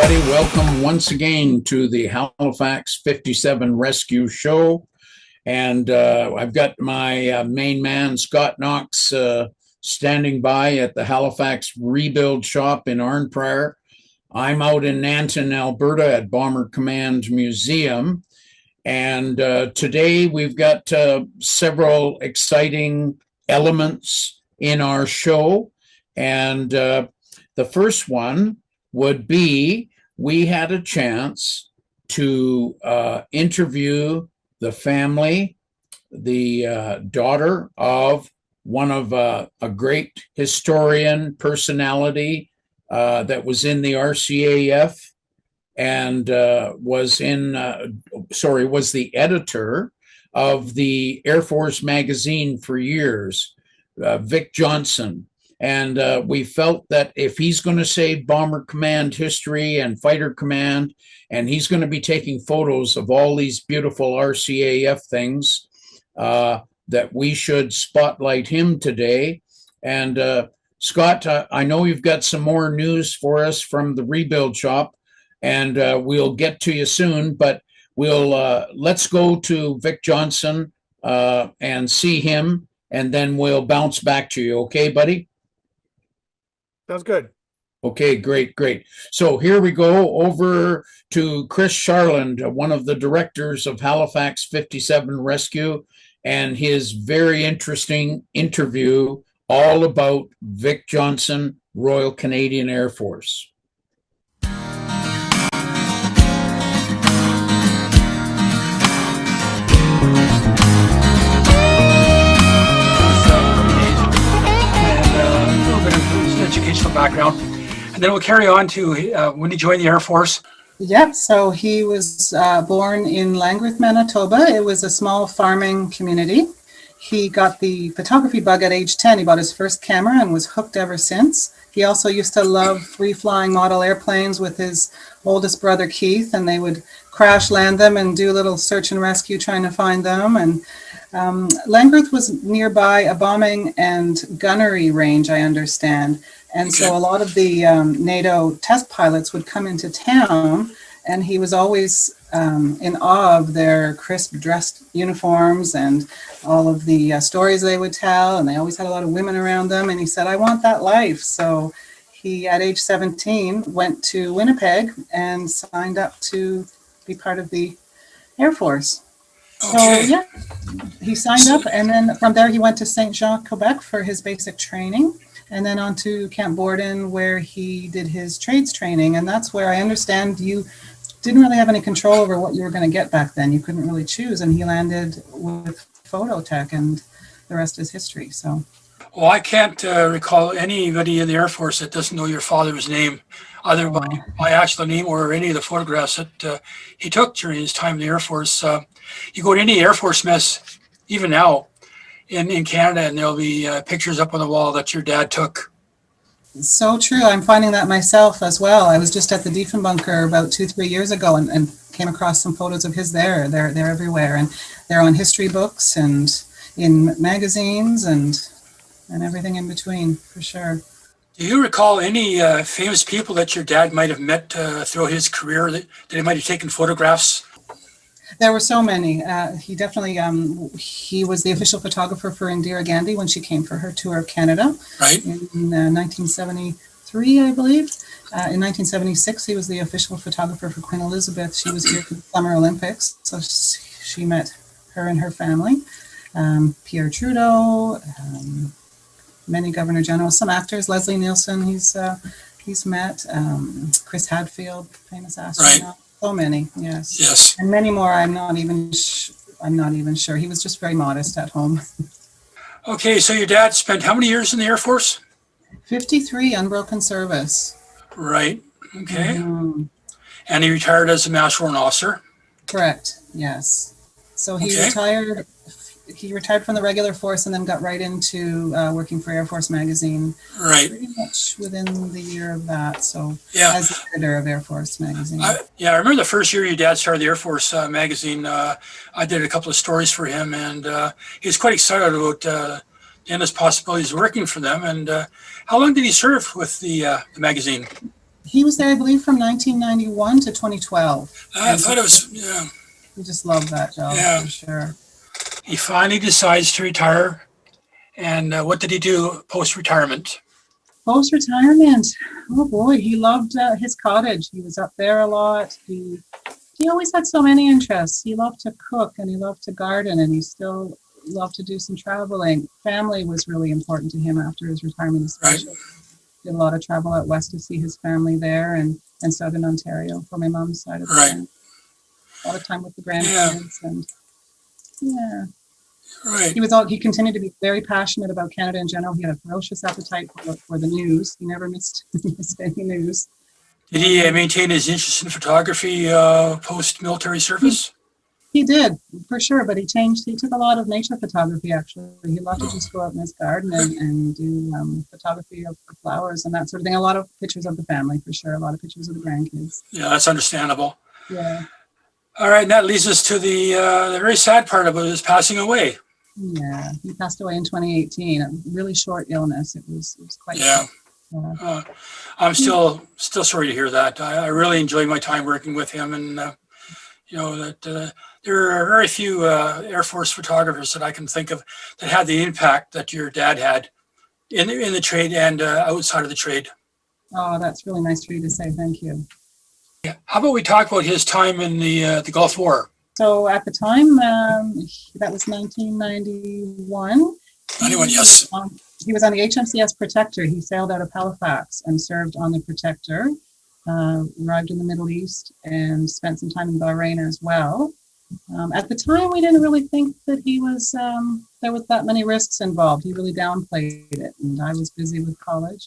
everybody. Welcome once again to the Halifax 57 Rescue Show. And I've got my main man, Scott Knox, standing by at the Halifax Rebuild Shop in Arnprior. I'm out in Nanton, Alberta at Bomber Command Museum. And today we've got several exciting elements in our show. And the first one would be we had a chance to interview the family, the daughter of one of a great historian personality that was in the RCAF and was the editor of the Air Force magazine for years, Vic Johnson. And we felt that if he's going to say Bomber Command history and Fighter Command, and he's going to be taking photos of all these beautiful RCAF things, that we should spotlight him today. And Scott, I know you've got some more news for us from the Rebuild Shop, and we'll get to you soon, but let's go to Vic Johnson and see him, and then we'll bounce back to you. Okay, buddy? Sounds good. Okay, great. So here we go over to Chris Charland, one of the directors of Halifax 57 Rescue, and his very interesting interview all about Vic Johnson, Royal Canadian Air Force. Educational background, and then we'll carry on to when he joined the Air Force. Yeah, so he was born in Langworth, Manitoba. It was a small farming community. He got the photography bug at age 10. He bought his first camera and was hooked ever since. He also used to love free-flying model airplanes with his oldest brother, Keith, and they would crash land them and do a little search and rescue trying to find them. And Langworth was nearby a bombing and gunnery range, I understand. And so a lot of the NATO test pilots would come into town, and he was always in awe of their crisp dressed uniforms and all of the stories they would tell. And they always had a lot of women around them. And he said, I want that life. So he, at age 17, went to Winnipeg and signed up to be part of the Air Force. Okay. So, yeah, he signed up. And then from there, he went to Saint Jean, Quebec for his basic training. And then on to Camp Borden, where he did his trades training. And that's where I understand you didn't really have any control over what you were going to get back then. You couldn't really choose. And he landed with Phototech, and the rest is history. So, well, I can't recall anybody in the Air Force that doesn't know your father's name, either by actual name or any of the photographs that he took during his time in the Air Force. You go to any Air Force mess, even now, in Canada, and there'll be pictures up on the wall that your dad took. So true. I'm finding that myself as well. I was just at the Diefenbunker about 2-3 years ago and came across some photos of his there. They're everywhere, and they're on history books and in magazines and everything in between, for sure. Do you recall any famous people that your dad might have met throughout his career that he might have taken photographs? There were so many. He definitely, he was the official photographer for Indira Gandhi when she came for her tour of Canada. Right. In 1973, I believe. In 1976, he was the official photographer for Queen Elizabeth. She was here for the Summer Olympics, so she met her and her family. Pierre Trudeau, many governor generals, some actors. Leslie Nielsen, he's met. Chris Hadfield, famous astronaut. Right. So many, yes. Yes. And many more. I'm not even sure. He was just very modest at home. Okay, so your dad spent how many years in the Air Force? 53, unbroken service. Right. Okay. Mm-hmm. And he retired as a Master Warrant Officer. Correct. Yes. So he retired. He retired from the regular force and then got right into working for Air Force magazine. Right. Pretty much within the year of that. So yeah. As the editor of Air Force magazine. I remember the first year your dad started the Air Force magazine. I did a couple of stories for him, and he was quite excited about the endless possibilities of working for them. And how long did he serve with the magazine? He was there, I believe, from 1991 to 2012. I thought it was, yeah. He just loved that job, Yeah. for sure. He finally decides to retire. And what did he do post-retirement? Post-retirement, oh boy, he loved his cottage. He was up there a lot. He always had so many interests. He loved to cook and he loved to garden and he still loved to do some traveling. Family was really important to him after his retirement, especially. Right. Did a lot of travel out west to see his family there and southern Ontario for my mom's side of the family. A lot of time with the grandkids and yeah. Right. He continued to be very passionate about Canada in general. He had a ferocious appetite for the news. He never missed any news. Did he maintain his interest in photography post-military service? He did, for sure, but he took a lot of nature photography, actually. He loved to just go out in his garden and do photography of flowers and that sort of thing. A lot of pictures of the family, for sure. A lot of pictures of the grandkids. Yeah, that's understandable. Yeah. All right, and that leads us to the very sad part about his passing away. Yeah, he passed away in 2018. A really short illness. It was quite Yeah. I'm still sorry to hear that. I really enjoyed my time working with him, and that there are very few Air Force photographers that I can think of that had the impact that your dad had in the trade and outside of the trade. Oh, that's really nice for you to say. Thank you. Yeah. How about we talk about his time in the Gulf War? So at the time, that was 1991. 91, yes. He was on the HMCS Protector. He sailed out of Halifax and served on the Protector, arrived in the Middle East and spent some time in Bahrain as well. At the time, we didn't really think that there was that many risks involved. He really downplayed it, and I was busy with college.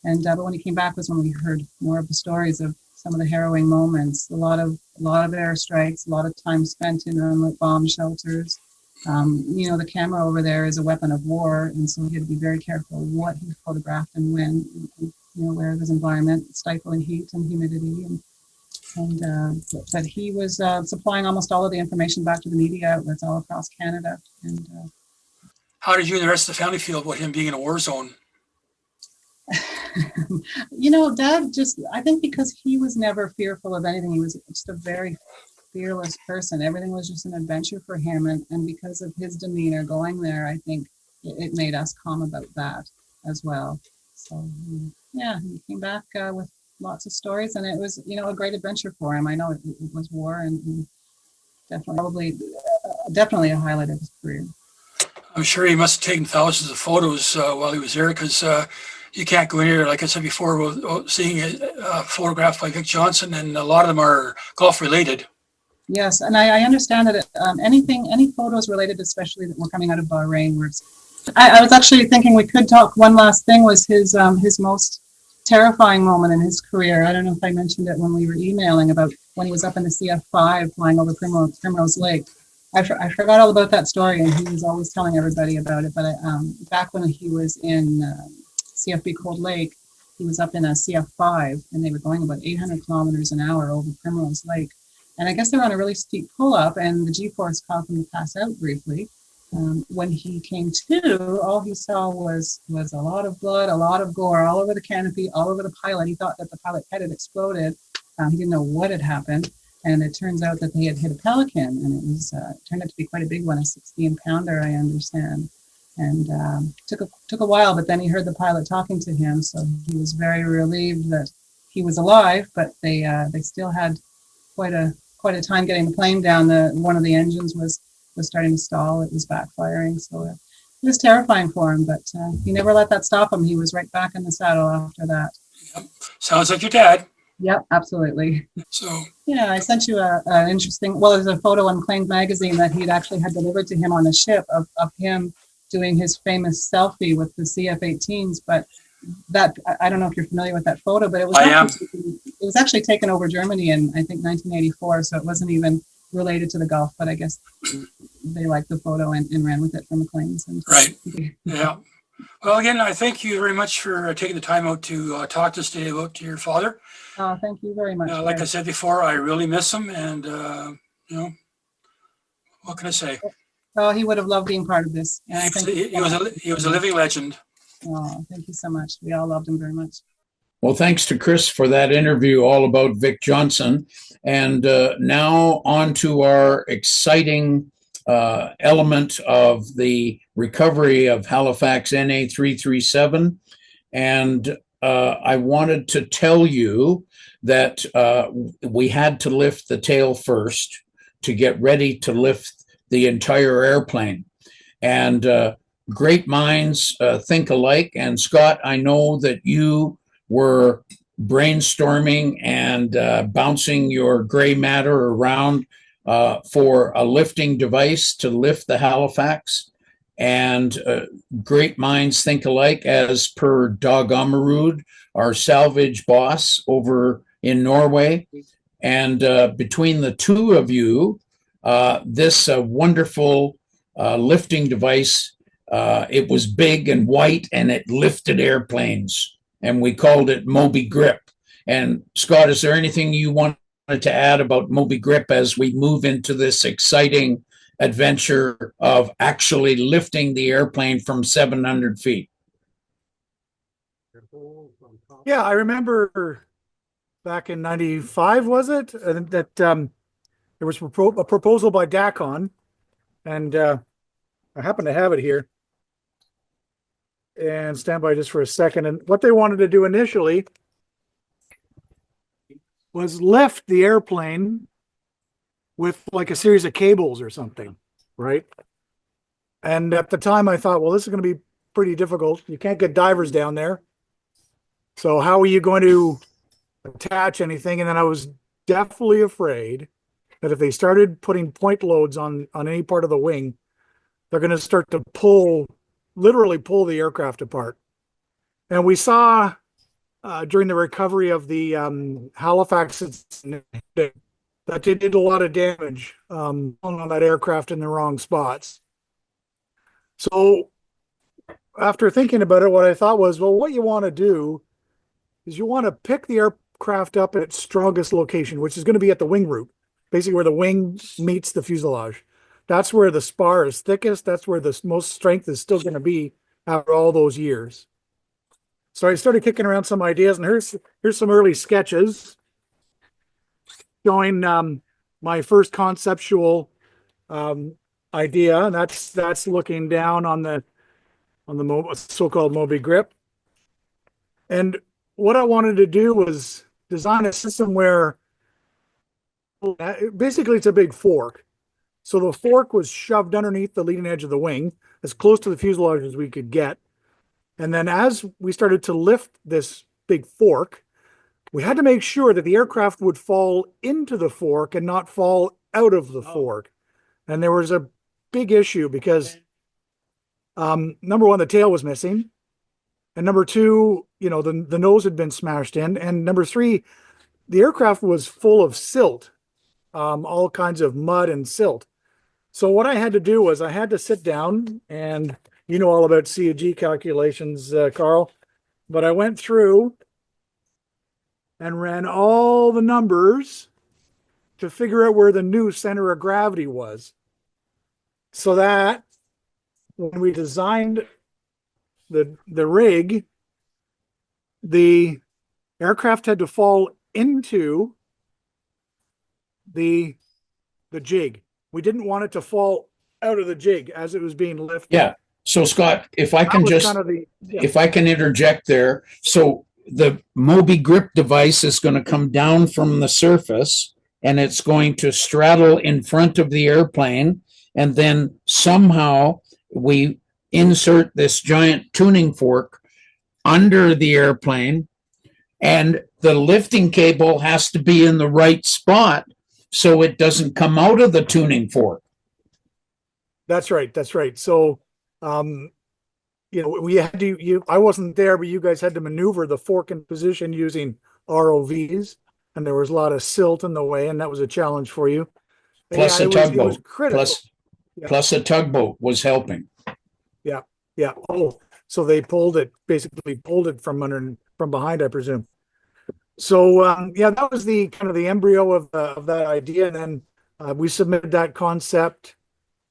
But when he came back was when we heard more of the stories of some of the harrowing moments. A lot of airstrikes, a lot of time spent in unlit bomb shelters. The camera over there is a weapon of war, and so he had to be very careful what he photographed and when. Where his environment, stifling heat and humidity, but he was supplying almost all of the information back to the media outlets all across Canada. And how did you and the rest of the family feel about him being in a war zone? Dad I think because he was never fearful of anything, he was just a very fearless person. Everything was just an adventure for him, and because of his demeanor going there, I think it made us calm about that as well. So yeah, he came back with lots of stories, and it was a great adventure for him. I know it was war, and definitely a highlight of his career. I'm sure he must have taken thousands of photos while he was there, because you can't go in here, like I said before, seeing a photograph by Vic Johnson, and a lot of them are Gulf related. Yes, and I understand that any photos related, especially that were coming out of Bahrain, were. I was actually thinking we could talk. One last thing was his most terrifying moment in his career. I don't know if I mentioned it when we were emailing about when he was up in the CF-5 flying over Primrose Lake. I forgot all about that story, and he was always telling everybody about it. But back when he was in CFB Cold Lake, he was up in a CF-5, and they were going about 800 kilometers an hour over Primrose Lake. And I guess they were on a really steep pull-up, and the G-force caused him to pass out briefly. When he came to, all he saw was a lot of blood, a lot of gore all over the canopy, all over the pilot. He thought that the pilot head had exploded. He didn't know what had happened. And it turns out that they had hit a Pelican, and it turned out to be quite a big one, a 16-pounder, I understand. And took a while, but then he heard the pilot talking to him, so he was very relieved that he was alive. But they still had quite a time getting the plane down. One of the engines was starting to stall. It was backfiring, so it was terrifying for him. But he never let that stop him. He was right back in the saddle after that. Yep. Sounds like your dad. Yep, absolutely. So yeah, I sent you an interesting. Well, there's a photo in Claimed magazine that he'd actually had delivered to him on the ship of him doing his famous selfie with the CF-18s. But that, I don't know if you're familiar with that photo, but it was actually taken over Germany in, I think, 1984. So it wasn't even related to the Gulf, but I guess they liked the photo and ran with it from Maclean's. Right. Yeah. Well, again, I thank you very much for taking the time out to talk to us today about your father. Thank you very much. Like I said before, I really miss him, and what can I say? Oh, he would have loved being part of this. And He was a living legend. Oh, thank you so much. We all loved him very much. Well, thanks to Chris for that interview all about Vic Johnson. And now on to our exciting element of the recovery of Halifax NA337. And I wanted to tell you that we had to lift the tail first to get ready to lift the entire airplane. And great minds think alike. And Scott, I know that you were brainstorming and bouncing your gray matter around for a lifting device to lift the Halifax. And great minds think alike, as per Dag Amarud, our salvage boss over in Norway. And between the two of you, this wonderful lifting device, it was big and white and it lifted airplanes. And we called it Moby Grip. And Scott, is there anything you wanted to add about Moby Grip as we move into this exciting adventure of actually lifting the airplane from 700 feet? Yeah, I remember back in 95, was it? That there was a proposal by DACON, and I happen to have it here. And stand by just for a second. And what they wanted to do initially was lift the airplane with like a series of cables or something, right? And at the time I thought, well, this is going to be pretty difficult. You can't get divers down there. So how are you going to attach anything? And then I was definitely afraid that if they started putting point loads on any part of the wing, they're going to start to literally pull the aircraft apart. And we saw during the recovery of the Halifax that they did a lot of damage on that aircraft in the wrong spots. So after thinking about it, what I thought was, well, what you want to do is you want to pick the aircraft up at its strongest location, which is going to be at the wing root, basically where the wing meets the fuselage. That's where the spar is thickest. That's where the most strength is still going to be after all those years. So I started kicking around some ideas, and here's some early sketches showing my first conceptual idea. And that's looking down on the so-called Moby Grip. And what I wanted to do was design a system where basically it's a big fork. So the fork was shoved underneath the leading edge of the wing, as close to the fuselage as we could get. And then as we started to lift this big fork, we had to make sure that the aircraft would fall into the fork and not fall out of the fork. And there was a big issue because number one, the tail was missing. And number two, the nose had been smashed in. And number three, the aircraft was full of silt, all kinds of mud and silt. So what I had to do was I had to sit down, and you know all about C/G calculations, Karl, but I went through and ran all the numbers to figure out where the new center of gravity was. So that when we designed the rig, the aircraft had to fall into the jig. We didn't want it to fall out of the jig as it was being lifted. Yeah. So Scott, if I can if I can interject there. So the Moby Grip device is going to come down from the surface and it's going to straddle in front of the airplane. And then somehow we insert this giant tuning fork under the airplane, and the lifting cable has to be in the right spot so it doesn't come out of the tuning fork. That's right. That's right. So, we had to, I wasn't there, but you guys had to maneuver the fork in position using ROVs, and there was a lot of silt in the way, and that was a challenge for you. Plus a tugboat. Plus a tugboat was helping. Yeah. Yeah. Oh, so they basically pulled it from behind, I presume. So, that was the kind of the embryo of that idea. And then we submitted that concept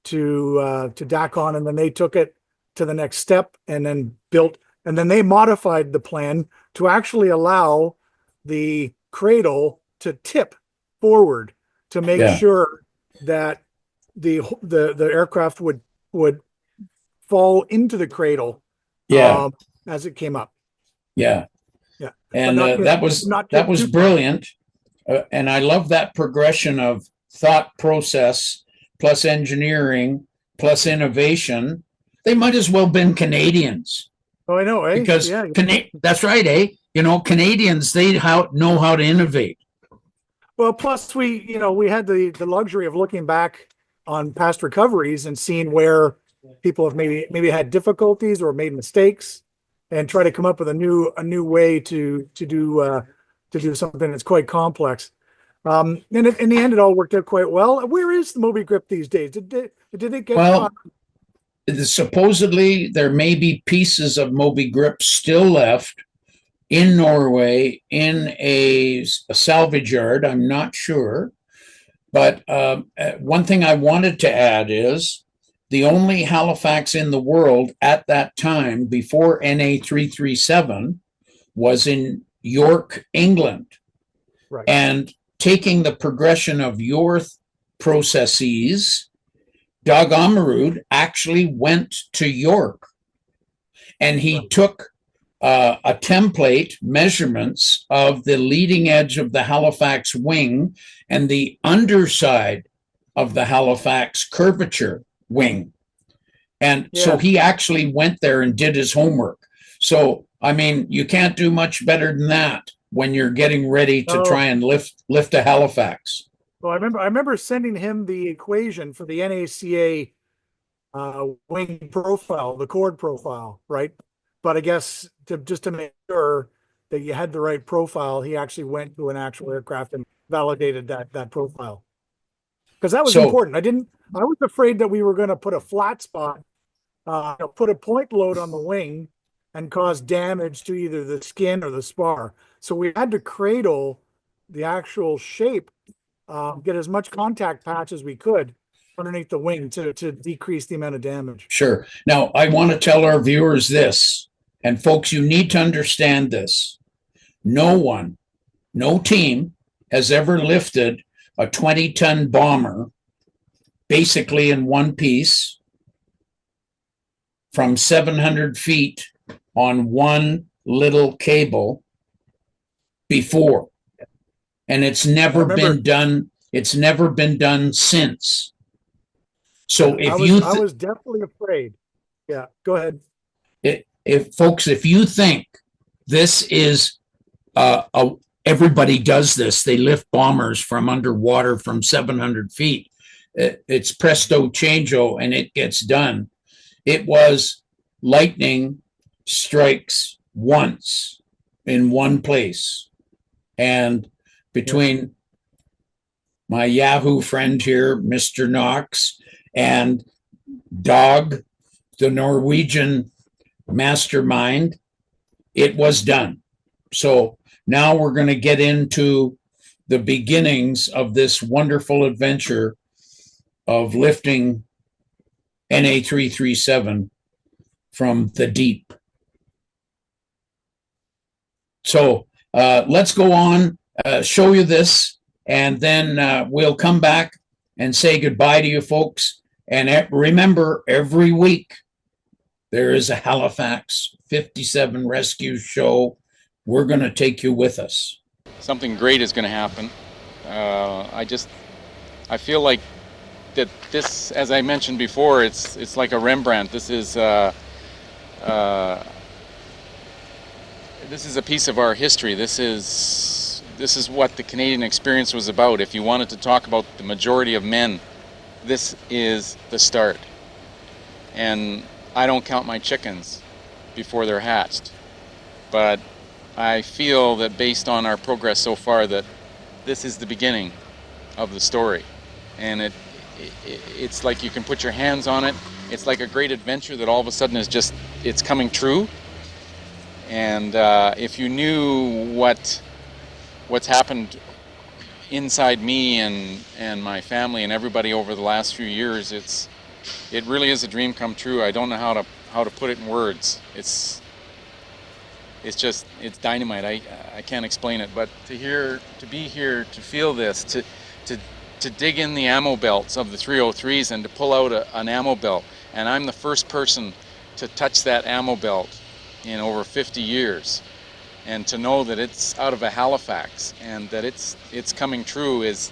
to DACON, and then they took it to the next step and then built And then they modified the plan to actually allow the cradle to tip forward to make Yeah. sure that the aircraft would fall into the cradle Yeah. as it came up. Yeah. Yeah. And not that was not tip too far. brilliant. And I love that progression of thought process plus engineering plus innovation. They might as well have been Canadians. Oh, I know, eh? Because Yeah. that's right, eh? You know, Canadians, they know how to innovate. Well, plus we had the luxury of looking back on past recoveries and seeing where people have maybe had difficulties or made mistakes, and try to come up with a new way to do something that's quite complex. And in the end, it all worked out quite well. Where is the Moby Grip these days? Did it get Well, caught? supposedly there may be pieces of Moby Grip still left in Norway in a salvage yard. I'm not sure. But one thing I wanted to add is the only Halifax in the world at that time before NA337 was in York, England. Right. And taking the progression of your processes, Doug Amarud actually went to York, and he took a template measurements of the leading edge of the Halifax wing and the underside of the Halifax curvature wing. And so he actually went there and did his homework. So, I mean, you can't do much better than that when you're getting ready to try and lift a Halifax. Well, I remember sending him the equation for the NACA wing profile, the chord profile, right? But I guess just to make sure that you had the right profile, he actually went to an actual aircraft and validated that profile. Because that was important. I was afraid that we were going to put a flat spot, put a point load on the wing and cause damage to either the skin or the spar. So we had to cradle the actual shape, get as much contact patch as we could underneath the wing to decrease the amount of damage. Sure. Now, I want to tell our viewers this, and folks, you need to understand this. No team has ever lifted a 20-ton bomber basically in one piece from 700 feet on one little cable before. And it's never been done. It's never been done since. So if I was definitely afraid. Yeah, go ahead. If you think this is everybody does this, they lift bombers from underwater from 700 feet. It's presto changeo, and it gets done. It was lightning strikes once in one place, and between my Yahoo friend here, Mr. Knox, and Dog, the Norwegian mastermind, it was done. So now we're going to get into the beginnings of this wonderful adventure of lifting NA337 from the deep. So let's go on, show you this, and then we'll come back and say goodbye to you folks. And remember, every week there is a Halifax 57 rescue show. We're going to take you with us. Something great is going to happen. I feel like that this, as I mentioned before, it's like a Rembrandt. This is a piece of our history. This is what the Canadian experience was about. If you wanted to talk about the majority of men, this is the start. And I don't count my chickens before they're hatched, but I feel that based on our progress so far that this is the beginning of the story. And it's like you can put your hands on it. It's like a great adventure that all of a sudden it's coming true. And if you knew what's happened inside me and my family and everybody over the last few years, it really is a dream come true. I don't know how to put it in words. it's dynamite. I can't explain it, but to be here, to feel this, to dig in the ammo belts of the 303s and to pull out an ammo belt, and I'm the first person to touch that ammo belt in over 50 years, and to know that it's out of a Halifax and that it's coming true it's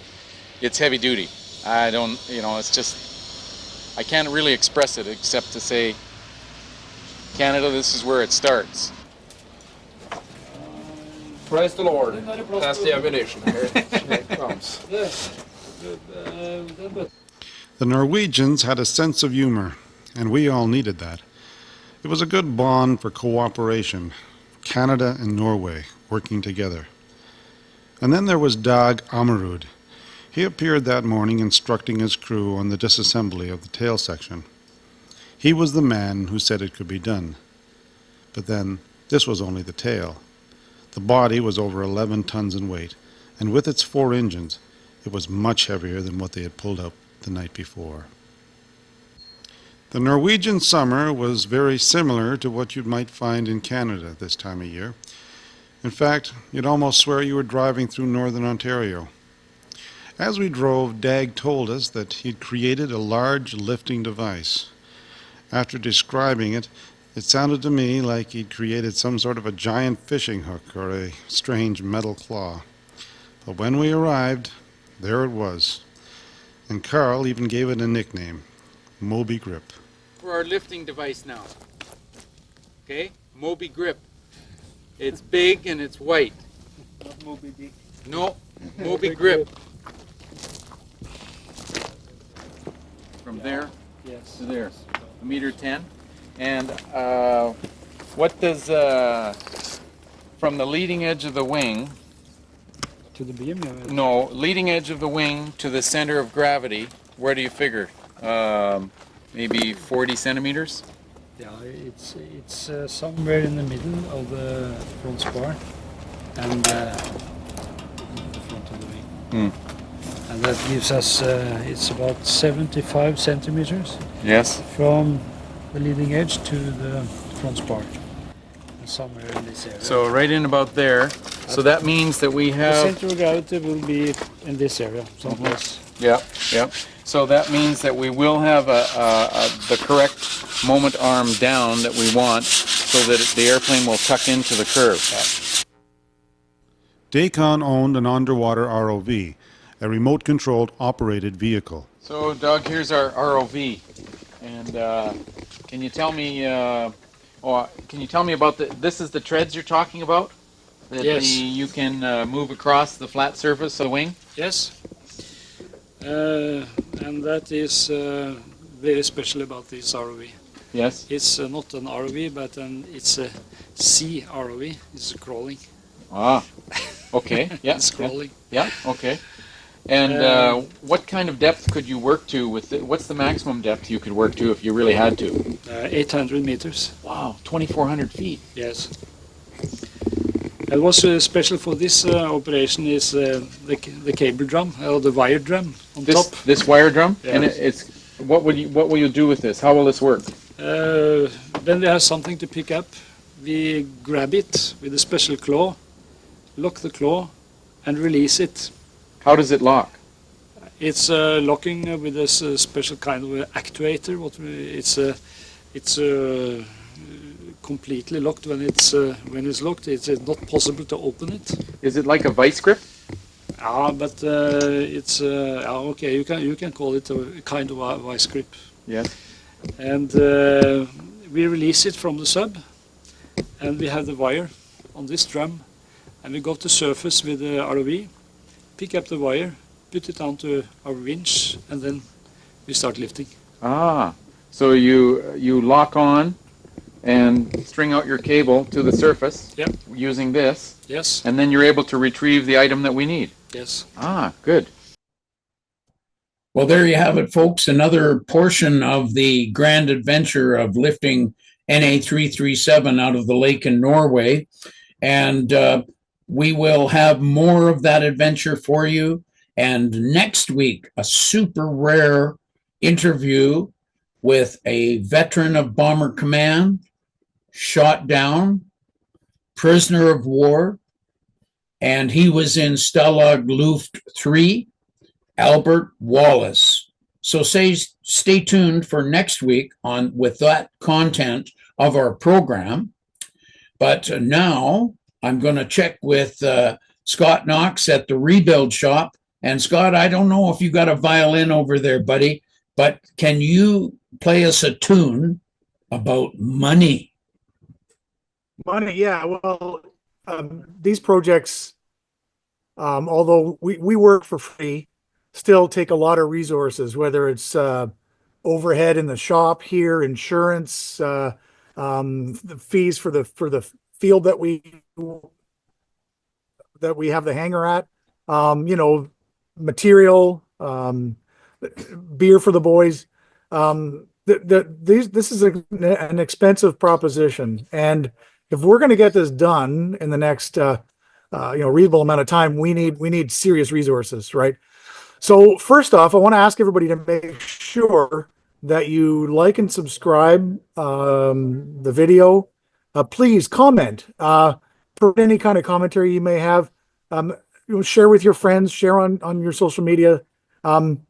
heavy duty. I don't, it's just, I can't really express it except to say, Canada, this is where it starts. Praise the Lord. That's the ammunition. Here it comes. The Norwegians had a sense of humor, and we all needed that. It was a good bond for cooperation, Canada and Norway working together. And then there was Dag Ammerud. He appeared that morning instructing his crew on the disassembly of the tail section. He was the man who said it could be done. But then, this was only the tail. The body was over 11 tons in weight, and with its 4 engines, it was much heavier than what they had pulled up the night before. The Norwegian summer was very similar to what you might find in Canada this time of year. In fact, you'd almost swear you were driving through northern Ontario. As we drove, Dag told us that he'd created a large lifting device. After describing it, it sounded to me like he'd created some sort of a giant fishing hook or a strange metal claw. But when we arrived, there it was. And Karl even gave it a nickname, Moby Grip. For our lifting device now. Okay? Moby Grip. It's big and it's white. Not Moby Dick. No, Moby Grip. From there Yes. to there, 1.10 m. And what does, from the leading edge of the wing, To the beam, yeah. no, leading edge of the wing to the center of gravity, where do you figure? Maybe 40 centimeters? Yeah, it's somewhere in the middle of the front spar and the front of the wing. And that gives us, it's about 75 centimeters Yes. from the leading edge to the front spar. And somewhere in this area. So right in about there. So that means that we the have... center of gravity will be in this area, someplace. Yep, yep. So that means that we will have the correct moment arm down that we want so that the airplane will tuck into the curve. Dacon owned an underwater ROV, a remote-controlled operated vehicle. So Doug, here's our ROV. And can you tell me about this is the treads you're talking about? That Yes. you can move across the flat surface of the wing? Yes. And that is very special about this ROV. Yes. It's not an ROV, but it's a sea ROV. It's crawling. Ah, okay. Yeah. It's crawling. Yeah, okay. And what kind of depth could you work to with it? What's the maximum depth you could work to if you really had to? 800 meters. Wow, 2,400 feet. Yes. And what's special for this operation is the cable drum or the wire drum on top. This wire drum? Yes. And it's what will you do with this? How will this work? When we have something to pick up, we grab it with a special claw, lock the claw, and release it. How does it lock? It's locking with this special kind of actuator. It's completely locked when it's locked. It's not possible to open it. Is it like a vice grip? But it's okay. You can call it a kind of a vice grip. Yes. And we release it from the sub, and we have the wire on this drum, and we go to surface with the ROV, pick up the wire, put it onto our winch, and then we start lifting. Ah, so you lock on and string out your cable to the surface. Yep. Using this. Yes. And then you're able to retrieve the item that we need. Yes. Ah, good. Well, there you have it, folks. Another portion of the grand adventure of lifting NA337 out of the lake in Norway. And we will have more of that adventure for you. And next week, a super rare interview with a veteran of Bomber Command, shot down, prisoner of war, and he was in Stalag Luft 3, Albert Wallace. So stay tuned for next week on with that content of our program. But now I'm going to check with Scott Knox at the Rebuild Shop. And Scott, I don't know if you got a violin over there, buddy, but can you play us a tune about money? Money, yeah. Well, these projects, although we work for free, still take a lot of resources, whether it's overhead in the shop here, insurance, the fees for the field that we have the hangar at, material, beer for the boys. This is an expensive proposition, and if we're going to get this done in the next reasonable amount of time, we need serious resources, right? So first off, I want to ask everybody to make sure that you like and subscribe the video. Please comment. Put any kind of commentary you may have. Share with your friends. Share on your social media. And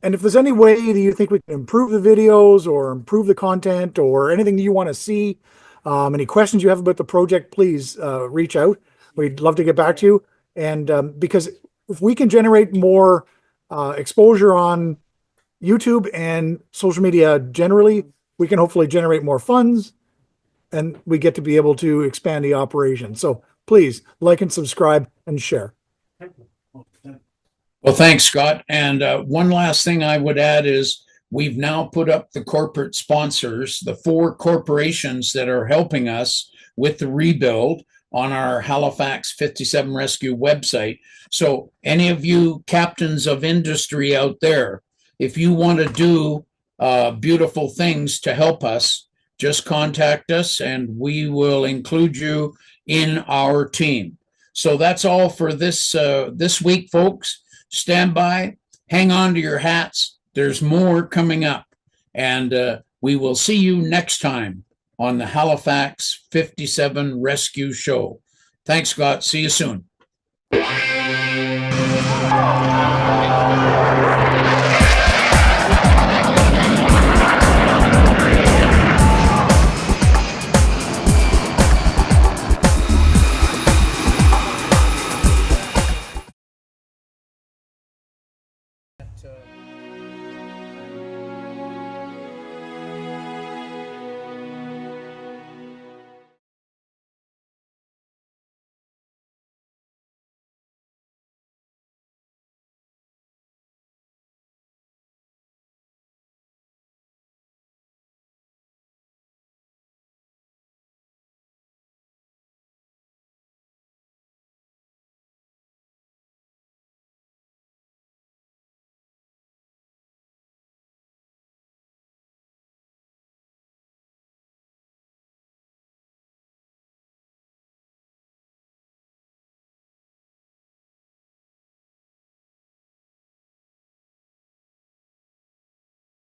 if there's any way that you think we can improve the videos or improve the content or anything you want to see, any questions you have about the project, please reach out. We'd love to get back to you. And because if we can generate more exposure on YouTube and social media generally, we can hopefully generate more funds and we get to be able to expand the operation. So please like and subscribe and share. Well, thanks, Scott. And one last thing I would add is we've now put up the corporate sponsors, the 4 corporations that are helping us with the rebuild on our Halifax 57 Rescue website. So any of you captains of industry out there, if you want to do beautiful things to help us, just contact us and we will include you in our team. So that's all for this week, folks. Stand by, hang on to your hats. There's more coming up. And we will see you next time on the Halifax 57 Rescue Show. Thanks, Scott. See you soon.